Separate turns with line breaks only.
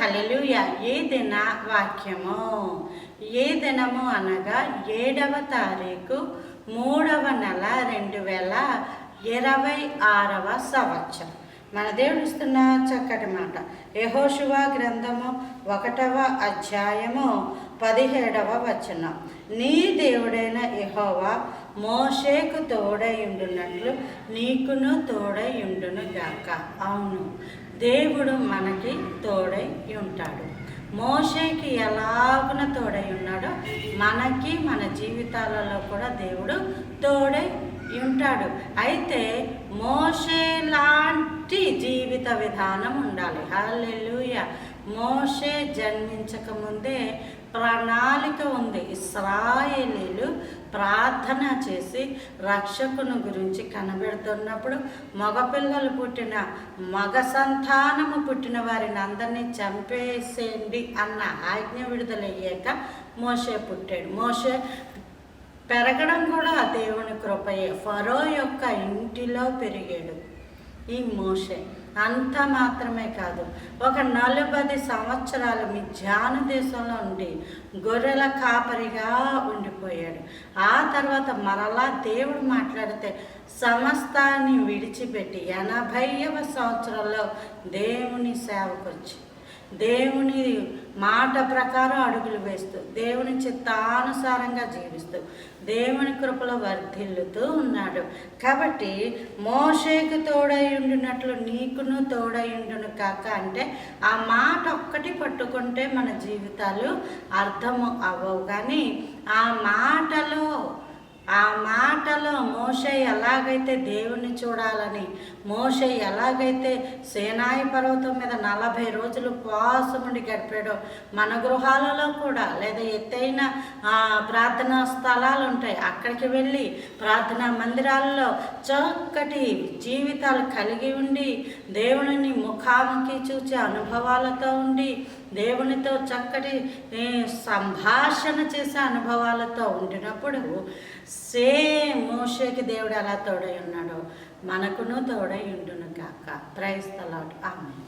హల్లెలూయా. ఈ దిన వాక్యము, ఈ దినము అనగా 7వ తారీఖు 3వ నెల 2026వ సంవత్సరం. మన దేవుడు ఇస్తున్న చక్కటి మాట. యెహోషువ గ్రంథము 1వ అధ్యాయము 17వ వచనం. నీ దేవుడైన యెహోవా మోషేకు తోడయుండునట్లు నీకును తోడయుండును గాక. అవును, దేవుడు మనకి తోడై ఉంటాడు. మోషేకి ఎలాగున తోడై ఉన్నాడో మనకి మన జీవితాలలో కూడా దేవుడు తోడై ఉంటాడు. అయితే మోషే లాంటి జీవిత విధానం ఉండాలి. హల్లెలూయా. మోషే జన్మించకముందే ప్రణాళిక ఉంది. ఇశ్రాయేలీలు ప్రార్థన చేసి రక్షకుని గురించి కనబెడుతున్నప్పుడు మగపిల్లలు పుట్టిన మగ సంతానము పుట్టిన వారిని అందరినీ చంపేసేయండి అన్న ఆజ్ఞ విడుదలయ్యాక మోషే పుట్టాడు. మోషే పెరగడం కూడా దేవుని కృపయే. ఫరో యొక్క ఇంటిలో పెరిగాడు ఈ మోషే. అంత మాత్రమే కాదు, ఒక 40 సంవత్సరాలు మిద్యాను దేశంలో ఉండి గొర్రెల కాపరిగా ఉండిపోయాడు. ఆ తర్వాత మరలా దేవుడు మాట్లాడితే సమస్తాన్ని విడిచిపెట్టి 80వ సంవత్సరంలో దేవుని సేవకొచ్చి దేవుని మాట ప్రకారం అడుగులు వేస్తూ దేవుని చిత్తానుసారంగా జీవిస్తూ దేవుని కృపలో వర్ధిల్లుతూ ఉన్నాడు. కాబట్టి మోషేకు తోడయుండునట్లు నీకును తోడయుండును కాక అంటే ఆ మాట ఒక్కటి పట్టుకుంటే మన జీవితాలు అర్థము అవ్వవు. కానీ ఆ మాటలో మోషే ఎలాగైతే దేవుణ్ణి చూడాలని, మోషే ఎలాగైతే సేనాయి పర్వతం మీద 40 రోజులు ఉపవాసముండి గడిపాడో మన గృహాలలో కూడా లేదా ఎత్తైన ప్రార్థనా స్థలాలు ఉంటాయి, అక్కడికి వెళ్ళి ప్రార్థనా మందిరాలలో చక్కటి జీవితాలు కలిగి ఉండి దేవుని ముఖాముఖి చూచే అనుభవాలతో ఉండి దేవునితో చక్కటి సంభాషణ చేసే అనుభవాలతో ఉండినప్పుడు సేమ్ మోషేకి దేవుడు ఎలా తోడై ఉన్నాడో మనకును తోడై ఉండును గాక. Praise the Lord. ఆమేన్.